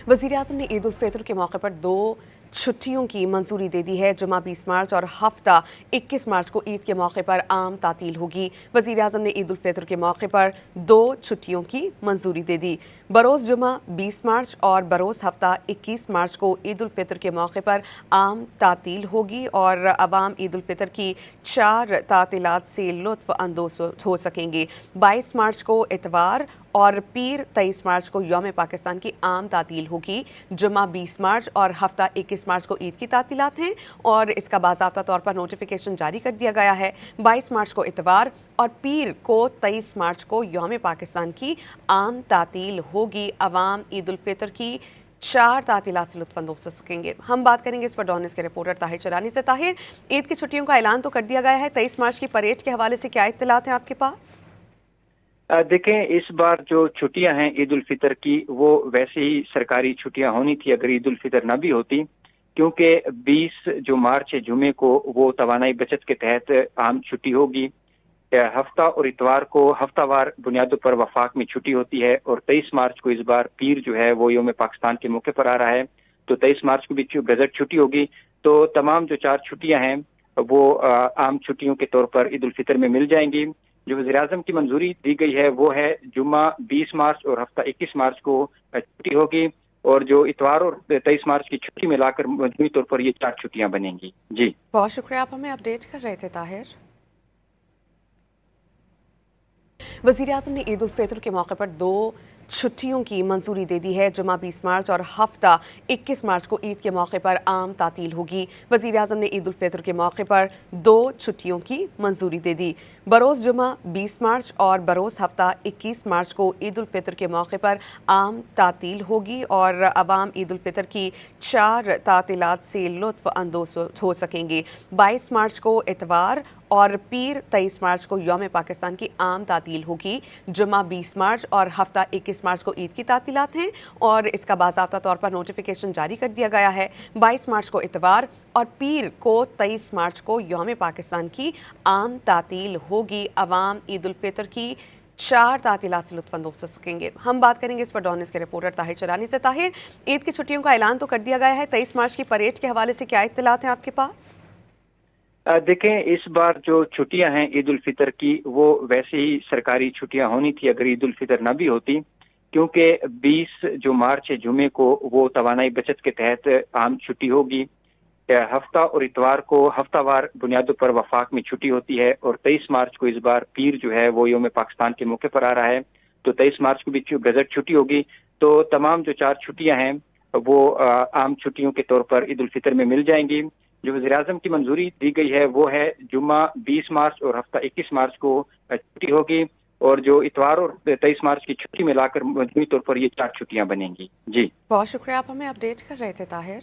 वज़ीर-ए-आज़म ने ईद उल फितर के मौके पर 2 छुट्टियों की मंजूरी दे दी है। जुमा 20 मार्च और हफ्ता 21 मार्च को ईद के मौके पर आम तातील होगी। वज़ीर-ए-आज़म ने ईद उल फितर के मौके पर 2 छुट्टियों की मंजूरी दे दी। बरोज़ जुमा 20 मार्च और बरोज़ हफ्ता 21 मार्च को ईद उल फितर के मौके पर आम तातील होगी और अवाम ईद उल फितर की 4 तातीलात से लुत्फ़ अंदोज़ हो सकेंगे। 22 मार्च को इतवार और पीर 23 मार्च को यौम पाकिस्तान की आम तातील होगी। जुमा 20 मार्च और हफ्ता 21 मार्च को ईद की तातीलात हैं और इसका बाज़ाब्ता तौर पर नोटिफिकेशन जारी कर दिया गया है। 22 मार्च को इतवार और पीर को 23 मार्च को यौम पाकिस्तान की आम तातील होगी। अवाम ईद उल फितर की 4 तातीलात से लुत्फ़अंदोज़ हो सकेंगे। हम बात करेंगे इस पर डॉन न्यूज़ के रिपोर्टर ताहिर चरानी से। ताहिर, ईद की छुट्टियों का ऐलान तो कर दिया गया है, 23 मार्च की परेड के हवाले से क्या इत्तलात हैं आपके पास? देखें, इस बार जो छुट्टियां हैं ईद उल फितर की, वो वैसे ही सरकारी छुट्टियां होनी थी अगर ईद उल फितर ना भी होती, क्योंकि 20 जो मार्च है जुमे को वो तवानाई बचत के तहत आम छुट्टी होगी। हफ्ता और इतवार को हफ्तावार बुनियादों पर वफाक में छुट्टी होती है और 23 मार्च को इस बार पीर जो है वो यौम पाकिस्तान के मौके पर आ रहा है, तो 23 मार्च को भी गजट छुट्टी होगी। तो तमाम जो 4 छुट्टियां हैं वो आम छुट्टियों के तौर पर ईद उल फितर में मिल जाएंगी। जो वज़ीर-ए-आज़म की मंजूरी दी गई है वो है जुम्मा 20 मार्च और हफ्ता 21 मार्च को छुट्टी होगी और जो इतवार और 23 मार्च की छुट्टी मिलाकर मजमूई तौर पर ये 4 छुट्टियां बनेंगी। जी, बहुत शुक्रिया, आप हमें अपडेट कर रहे थे ताहिर। वज़ीर-ए-आज़म ने ईद उल फितर के मौके पर 2 छुट्टियों की मंजूरी दे दी है। जुमा 20 मार्च और हफ्ता 21 मार्च को ईद के मौके पर आम तातील होगी। वज़ीर-ए-आज़म ने ईद उल फितर के मौके पर 2 छुट्टियों की मंजूरी दे दी। बरोज़ जुमा 20 मार्च और बरोज़ हफ्ता 21 मार्च को ईद उल फितर के मौके पर आम तातील होगी और अवाम ईद उल फितर की 4 तातीलात से लुत्फ़ अंदोज़ हो सकेंगे। 22 मार्च को इतवार और पीर 23 मार्च को यौम पाकिस्तान की आम तातील होगी। जुमा 20 मार्च और हफ्ता 21 मार्च को ईद की तातीलात हैं और इसका बाज़ाब्ता तौर पर नोटिफिकेशन जारी कर दिया गया है। 22 मार्च को इतवार और पीर को 23 मार्च को यौम पाकिस्तान की आम तातील होगी। अवाम ईद उल फितर की 4 तातीलात से लुत्फ़अंदोज़ हो सकेंगे। हम बात करेंगे इस पर डॉन न्यूज़ के रिपोर्टर ताहिर चरानी से। ताहिर, ईद की छुट्टियों का ऐलान तो कर दिया गया है, 23 मार्च की परेड के हवाले से क्या इत्तलात हैं आपके पास? देखें, इस बार जो छुट्टियां हैं ईद उल फितर की, वो वैसे ही सरकारी छुट्टियां होनी थी अगर ईद उल फितर ना भी होती, क्योंकि 20 जो मार्च है जुमे को वो तवानाई बचत के तहत आम छुट्टी होगी। हफ्ता और इतवार को हफ्तावार बुनियादों पर वफाक में छुट्टी होती है और 23 मार्च को इस बार पीर जो है वो यौम पाकिस्तान के मौके पर आ रहा है, तो 23 मार्च को भी गजट छुट्टी होगी। तो तमाम जो 4 छुट्टियां हैं वो आम छुट्टियों के तौर पर ईद उल फितर में मिल जाएंगी। जो वज़ीर-ए-आज़म की मंजूरी दी गई है वो है जुम्मा 20 मार्च और हफ्ता 21 मार्च को छुट्टी होगी और जो इतवार और 23 मार्च की छुट्टी मिलाकर मजमूई तौर पर ये 4 छुट्टियां बनेंगी। जी, बहुत शुक्रिया, आप हमें अपडेट कर रहे थे ताहिर।